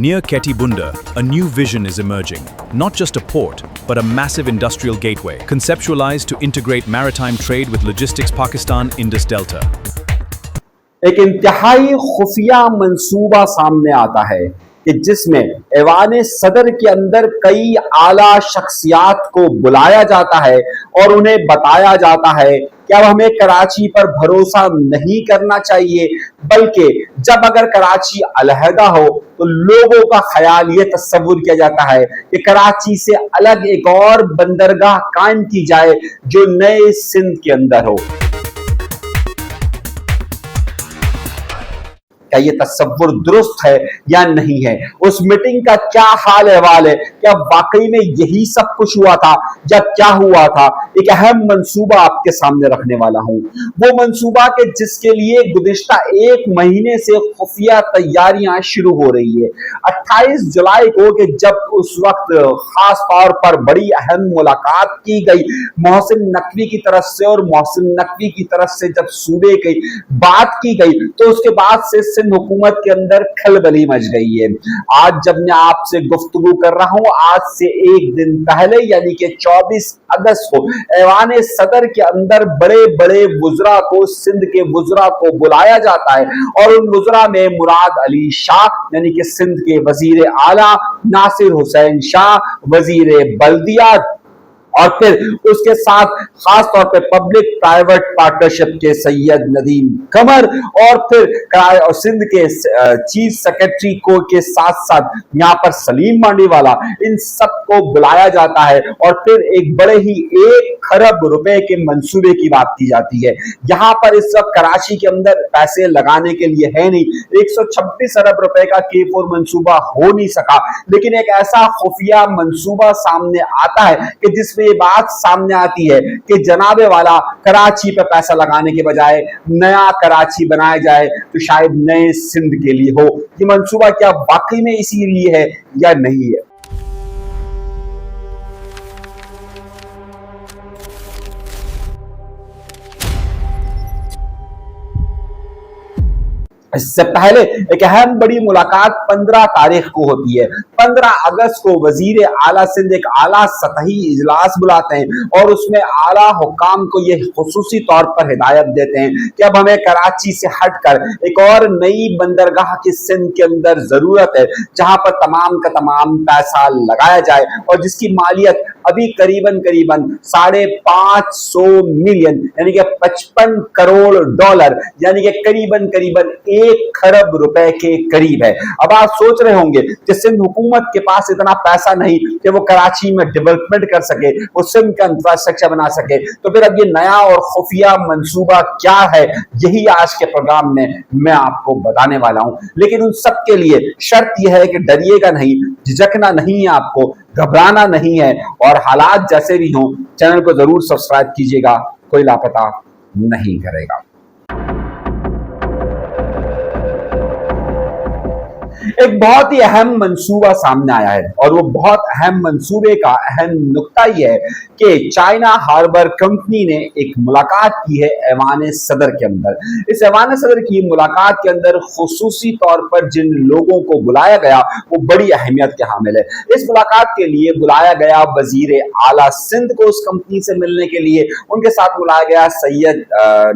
Near Ketibunda, a new vision is emerging. Not just a port, but a massive industrial gateway, conceptualized to integrate maritime trade with logistics Pakistan Indus Delta. एक इंतहाई खुफिया मंसूबा सामने आता है कि जिसमें ऐवान सदर के अंदर कई आला शख्सियात को बुलाया जाता है और उन्हें बताया जाता है कि अब हमें कराची पर भरोसा नहीं करना चाहिए, बल्कि जब अगर कराची अलहदा हो तो लोगों का ख्याल ये तस्वुर किया जाता है कि कराची से अलग एक और बंदरगाह कायम की जाए जो नए सिंध के अंदर हो। क्या ये तस्वुर दुरुस्त है या नहीं है? उस मीटिंग का क्या हाल अहवाल है? क्या वाकई में यही सब कुछ हुआ था या क्या हुआ था? एक अहम मंसूबा आपके सामने रखने वाला हूं, वो मंसूबा के जिसके लिए गुज़िश्ता एक महीने से खुफिया तैयारियां शुरू हो रही है। 28 जुलाई को कि जब उस वक्त खास तौर पर बड़ी अहम मुलाकात की गई मोहसिन नकवी की तरफ से और मोहसिन नकवी की तरफ से जब सूबे की बात की गई तो उसके बाद से सिंध हुकूमत के अंदर खलबली मच गई है। आज जब मैं आपसे गुफ्तगू कर रहा हूं, आज से एक दिन पहले यानी कि 24 अगस्त को ऐवान सदर के अंदर बड़े बड़े वुज़रा को, सिंध के वुज़रा को बुलाया जाता है और उन वुज़रा में मुराद अली शाह यानी कि सिंध के वजीर आला, नासिर हुसैन शाह वजीर बल्दिया, और फिर उसके साथ खास तौर पे पब्लिक प्राइवेट पार्टनरशिप के सैयद नदीम कमर और फिर और सिंध के चीफ सेक्रेटरी को के साथ साथ यहाँ पर सलीम मांडीवाला, इन सबको बुलाया जाता है और फिर एक बड़े ही 1 खरब रुपए के मंसूबे की बात की जाती है। यहाँ पर इस वक्त कराची के अंदर पैसे लगाने के लिए है नहीं, 126 अरब रुपए का K4 मंसूबा हो नहीं सका, लेकिन एक ऐसा खुफिया मंसूबा सामने आता है कि जिसमें ये बात सामने आती है कि जनाबे वाला कराची पर पैसा लगाने के बजाय नया कराची बनाया जाए तो शायद नए सिंध के लिए हो। ये मंसूबा क्या वाकई में इसीलिए है या नहीं है? इससे पहले एक अहम बड़ी मुलाकात 15 तारीख को होती है। 15 अगस्त को वजीर आला सिंध एक आला सतही इजलास बुलाते हैं और उसमें आला हुक्काम को यह खुसूसी तौर पर हिदायत देते हैं कि अब हमें कराची से हटकर एक और नई बंदरगाह की सिंध के अंदर जरूरत है, जहां पर तमाम का तमाम पैसा लगाया जाए और जिसकी मालियत अभी करीबन 550 मिलियन यानी कि 55 करोड़ डॉलर यानी कि करीबन 1 खरब रुपए के करीब है। अब आप सोच रहे होंगे कि सिंध हुकूमत के पास इतना पैसा नहीं कि वो कराची में डेवलपमेंट कर सके, वो सिंध का इंफ्रास्ट्रक्चर बना सके, तो फिर अब ये नया और खुफिया मंसूबा क्या है, यही आज के प्रोग्राम में मैं आपको बताने वाला हूं। लेकिन उन सब के लिए शर्त यह है कि डरिएगा नहीं, झिझकना नहीं है, आपको घबराना नहीं है और हालात जैसे भी हों चैनल को जरूर सब्सक्राइब कीजिएगा, कोई लापता नहीं करेगा। एक बहुत ही अहम मंसूबा सामने आया है और वो बहुत अहम मंसूबे का अहम नुक्ता यह है कि चाइना हार्बर कंपनी ने एक मुलाकात की है ऐवान सदर के अंदर। इस ऐवान सदर की मुलाकात के अंदर खुसूसी तौर पर जिन लोगों को बुलाया गया वो बड़ी अहमियत के हामिल है। इस मुलाकात के लिए बुलाया गया वजीर आला सिंध को उस कंपनी से मिलने के लिए, उनके साथ बुलाया गया सैयद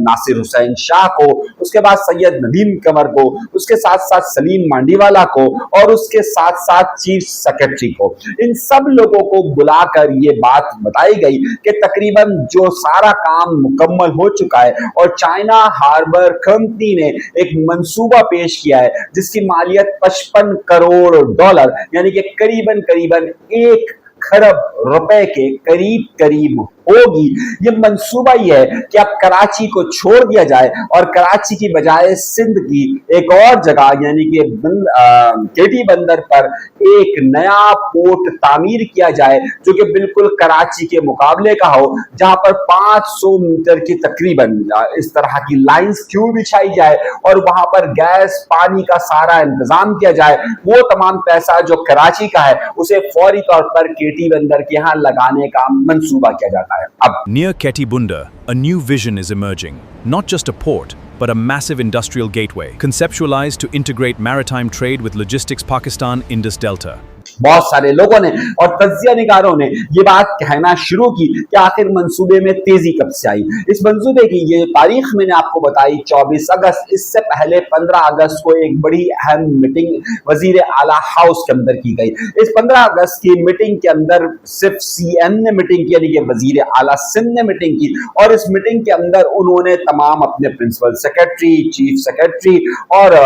नासिर हुसैन शाह को, उसके बाद सैयद नदीम कमर को, उसके साथ साथ सलीम मांडीवाला को और उसके साथ साथ चीफ सेक्रेटरी को। इन सब लोगों को बुलाकर ये बात बताई गई कि तकरीबन जो सारा काम मुकम्मल हो चुका है और चाइना हार्बर कंपनी ने एक मंसूबा पेश किया है जिसकी मालियत 55 करोड़ डॉलर यानी कि करीबन 1 खरब रुपए के करीब होगी। ये मंसूबा ये है कि अब कराची को छोड़ दिया जाए और कराची की बजाय सिंध की एक और जगह यानी कि केटी बंदर पर एक नया पोर्ट तामीर किया जाए जो कि बिल्कुल कराची के मुकाबले का हो, जहां पर 500 मीटर की तकरीबन इस तरह की लाइंस क्यों बिछाई जाए और वहां पर गैस पानी का सारा इंतजाम किया जाए। वो तमाम पैसा जो कराची का है उसे फौरी तौर पर केटी बंदर के यहाँ लगाने का मंसूबा किया जाता है। रखा है। अब Near Ketibunda, a new vision is emerging. Not just a port, but a massive industrial gateway, conceptualized to integrate maritime trade with logistics Pakistan Indus Delta. बहुत सारे लोगों ने और तज्जिया निगारों ने ये बात कहना शुरू की कि आखिर मंसूबे में तेजी कब से आई। इस मंसूबे की ये तारीख मैंने आपको बताई 24 अगस्त। इससे पहले 15 अगस्त को एक बड़ी अहम मीटिंग वजीर आला हाउस के अंदर की गई। इस 15 अगस्त की मीटिंग के अंदर सिर्फ CN ने मीटिंग की, यानी कि वजीर आला सिंध ने मीटिंग की, और इस मीटिंग के अंदर उन्होंने तमाम अपने प्रिंसिपल सेक्रेटरी, चीफ सेक्रेटरी और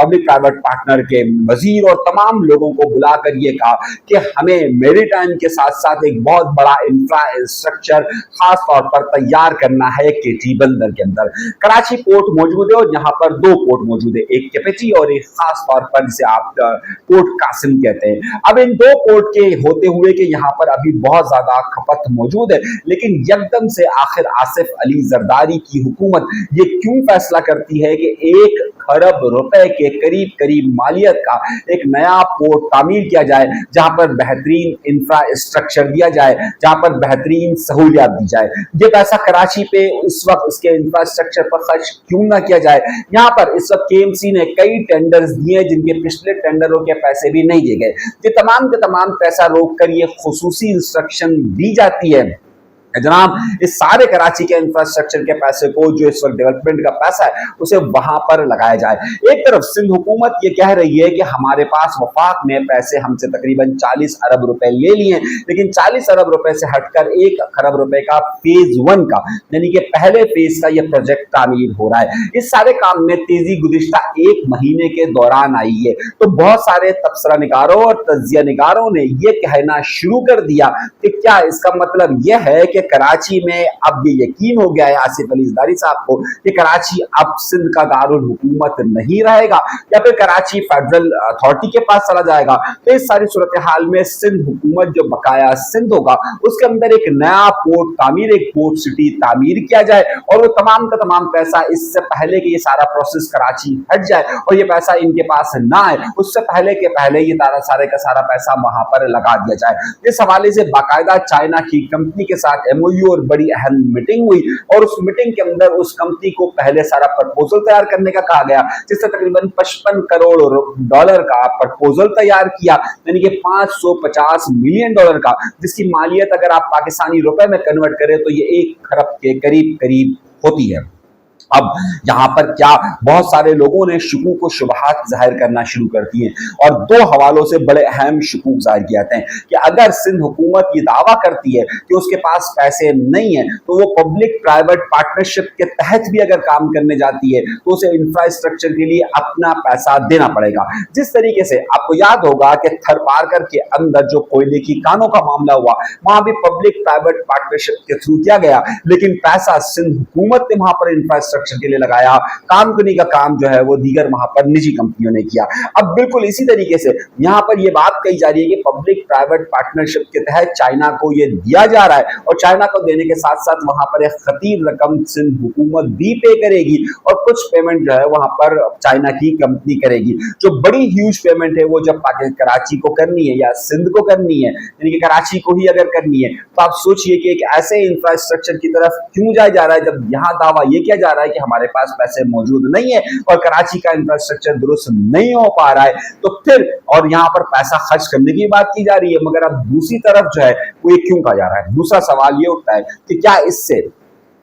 पब्लिक प्राइवेट पार्टनर के वजीर और तमाम लोगों को बुलाकर ये कहा कि हमें मैरीटाइम के साथ साथ एक बहुत बड़ा इंफ्रास्ट्रक्चर खास तौर पर तैयार करना है केटी बंदर के अंदर। कराची पोर्ट मौजूद है और यहाँ पर दो पोर्ट मौजूद है, एक केपीटी और एक खास तौर पर जिसे आप पोर्ट कासिम कहते हैं। अब इन दो पोर्ट के होते हुए कि यहाँ पर अभी बहुत ज्यादा खपत मौजूद है, लेकिन यकदम से आखिर आसिफ अली जरदारी की हुकूमत ये क्यों फैसला करती है कि 1 खरब रुपए के करीब मालियत का एक नया पोर्ट तामीर किया जाए, जहां पर बेहतरीन इंफ्रास्ट्रक्चर दिया जाए, जहां पर बेहतरीन सहूलियात दी जाए। ये पैसा कराची पे इस वक्त इसके इंफ्रास्ट्रक्चर पर खर्च क्यों ना किया जाए। यहाँ पर इस वक्त KMC ने कई टेंडर्स दिए जिनके पिछले टेंडरों के पैसे भी नहीं दिए गए। ये तमाम के तमाम पैसा रोककर ये खुसूसी इंस्ट्रक्शन दी जाती है जनाब, इस सारे कराची के इंफ्रास्ट्रक्चर के पैसे को जो इस वक्त डेवलपमेंट का पैसा है उसे वहां पर लगाया जाए। एक तरफ सिंध हुकूमत ये कह रही है कि हमारे पास वफाक ने पैसे हमसे तकरीबन 40 अरब रुपए ले लिए, लेकिन 40 अरब रुपए से हटकर 1 खरब रुपए का फेज 1 का यानी कि पहले फेज का यह प्रोजेक्ट तामीर हो रहा है। इस सारे काम में तेजी गुज़िश्ता 1 महीने के दौरान आई है, तो बहुत सारे तबसरा निगारों और तज्जिया निगारों ने यह कहना शुरू कर दिया कि क्या इसका मतलब यह है कि कराची में अब ये यकीन हो गया है आसिफ अली जरदारी साहब को कि कराची अब सिंध का दारुल हुकूमत नहीं रहेगा, या फिर कराची फेडरल अथॉरिटी के पास चला जाएगा। तो इस सारी सूरत हाल में सिंध हुकूमत जो बकाया सिंध होगा उसके अंदर एक नया पोर्ट तामीर, एक पोर्ट सिटी तामीर किया जाए, और वो तमाम का तमाम पैसा इससे पहले कि ये सारा प्रोसेस कराची हट जाए और ये पैसा इनके पास ना आए, उससे पहले के पहले ये सारे का सारा पैसा वहां पर लगा दिया जाए। इस हवाले से बाकायदा चाइना की कंपनी के साथ MOU और बड़ी अहम मीटिंग हुई, और उस मीटिंग के अंदर उस कंपनी को पहले सारा प्रपोजल तैयार करने का कहा गया, जिससे तकरीबन 55 करोड़ डॉलर का प्रपोजल तैयार किया, यानी कि $550 मिलियन का, जिसकी मालियत अगर आप पाकिस्तानी रुपए में कन्वर्ट करें तो ये 1 खरब के करीब होती है। अब यहाँ पर क्या बहुत सारे लोगों ने शकूक को शुबहात जाहिर करना शुरू कर दिए, और 2 हवालों से बड़े अहम शकूक जाहिर किए जाते हैं कि अगर सिंध हुकूमत ये दावा करती है कि उसके पास पैसे नहीं है तो वो पब्लिक प्राइवेट पार्टनरशिप के तहत भी अगर काम करने जाती है तो उसे इंफ्रास्ट्रक्चर के लिए अपना पैसा देना पड़ेगा। जिस तरीके से आपको याद होगा कि थरपारकर के अंदर जो कोयले की कानों का मामला हुआ, वहां भी पब्लिक प्राइवेट पार्टनरशिप के थ्रू किया गया, लेकिन पैसा सिंध हुकूमत ने वहां पर इंफ्रास्ट्रक्चर के लिए लगाया, काम करने का काम जो है वो दीगर वहां पर निजी कंपनियों ने किया। अब बिल्कुल इसी तरीके से यहां पर ये बात कही जा रही है कि पब्लिक प्राइवेट पार्टनरशिप के तहत चाइना को ये दिया जा रहा है, और चाइना को देने के साथ साथ वहां पर एक खतीर रकम सिंध हुकूमत भी पे करेगी, और कुछ पेमेंट जो है वहां पर चाइना की कंपनी करेगी। जो बड़ी ह्यूज पेमेंट है वो जब कराची को करनी है या सिंध को करनी है, यानी कि कराची को ही अगर करनी है, तो आप सोचिए कि एक ऐसे इंफ्रास्ट्रक्चर की तरफ क्यों जाया जा रहा है जब यहां दावा ये किया जा रहा है कि हमारे पास पैसे मौजूद नहीं है और कराची का इंफ्रास्ट्रक्चर दुरुस्त नहीं हो पा रहा है। तो फिर और यहां पर पैसा खर्च करने की बात की जा रही है, मगर अब दूसरी तरफ जो है वो ये क्यों कहा जा रहा है। दूसरा सवाल ये उठता है कि क्या इससे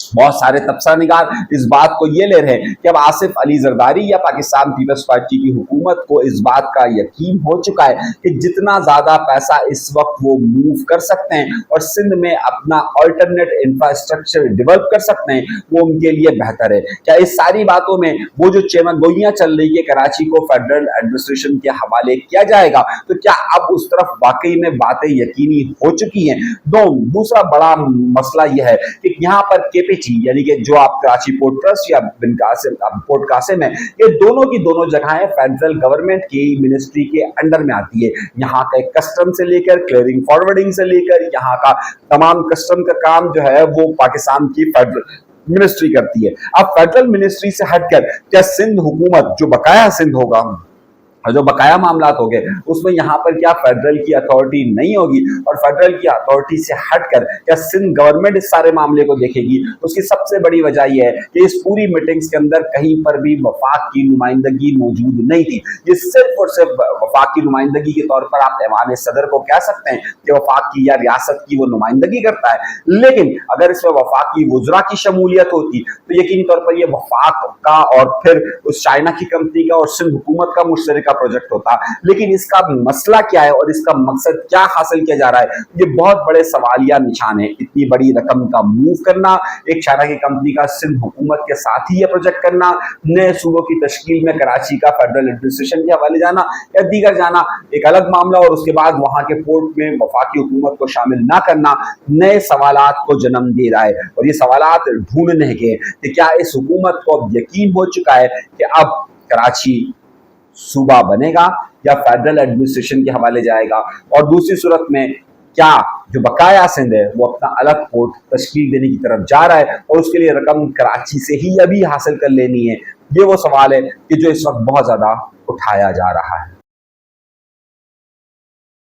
बहुत सारे तबसरा निगार इस बात को ये ले रहे हैं कि अब आसिफ अली जरदारी या पाकिस्तान पीपल्स पार्टी की हुकूमत को इस बात का यकीन हो चुका है कि जितना ज्यादा पैसा इस वक्त वो मूव कर सकते हैं और सिंध में अपना अल्टरनेट इंफ्रास्ट्रक्चर डेवलप कर सकते हैं वो उनके लिए बेहतर है। क्या इस सारी बातों में वो जो चेमनगोइयां चल रही है कराची को फेडरल एडमिनिस्ट्रेशन के हवाले किया जाएगा, तो क्या अब उस तरफ वाकई में बातें यकीनी हो चुकी हैं। दूसरा बड़ा मसला यह है कि यहाँ पर केपीटी यानी कि जो आप कराची पोर्ट ट्रस्ट या बिन कासिम पोर्ट कासिम है, ये दोनों की दोनों जगहें फेडरल गवर्नमेंट की मिनिस्ट्री के अंडर में आती है। यहाँ का कस्टम से लेकर क्लियरिंग फॉरवर्डिंग से लेकर यहाँ का तमाम कस्टम का काम जो है वो पाकिस्तान की फेडरल मिनिस्ट्री करती है। अब फेडरल मिनिस्ट्री से हटकर क्या सिंध हुकूमत जो बकाया सिंध होगा और जो बकाया मामलात हो गए उसमें यहाँ पर क्या फेडरल की अथॉरिटी नहीं होगी और फेडरल की अथॉरिटी से हटकर क्या सिंध गवर्नमेंट इस सारे मामले को देखेगी। उसकी सबसे बड़ी वजह यह है कि इस पूरी मीटिंग्स के अंदर कहीं पर भी वफाक की नुमाइंदगी मौजूद नहीं थी। ये सिर्फ और सिर्फ वफाक की नुमाइंदगी के तौर पर आप ऐवान सदर को कह सकते हैं कि वफाक की या रियासत की वो नुमाइंदगी करता है, लेकिन अगर इसमें वफाक की वुज़रा की शमूलियत होती तो यकीनी तौर पर यह वफाक का और फिर उस चाइना की कंपनी का और सिंध हुकूमत का मुश्तरका प्रोजेक्ट होता। लेकिन इसका मसला क्या है और इसका मकसद क्या हासिल किया जा रहा है, ये बहुत बड़े सवालिया निशान है। इतनी बड़ी रकम का मूव करना, एक चाइना की कंपनी का सिंध हुकूमत के साथ ही यह प्रोजेक्ट करना, नए सूबों की तश्कील में कराची का फेडरल एडमिनिस्ट्रेशन के हवाले जाना या दीगर जाना एक अलग मामला, और उसके बाद वहां के पोर्ट में वफाकी हुकूमत को शामिल ना करना नए सवालात को जन्म दे रहा है। और ये सवालात ढूंढने के कि क्या इस हुकूमत को अब यकीन हो चुका है कि अब कराची सूबा बनेगा या फेडरल एडमिनिस्ट्रेशन के हवाले जाएगा, और दूसरी सूरत में क्या जो बकाया सिंध है वो अपना अलग पोर्ट तश्कील देने की तरफ जा रहा है और उसके लिए रकम कराची से ही अभी हासिल कर लेनी है। ये वो सवाल है कि जो इस वक्त बहुत ज्यादा उठाया जा रहा है।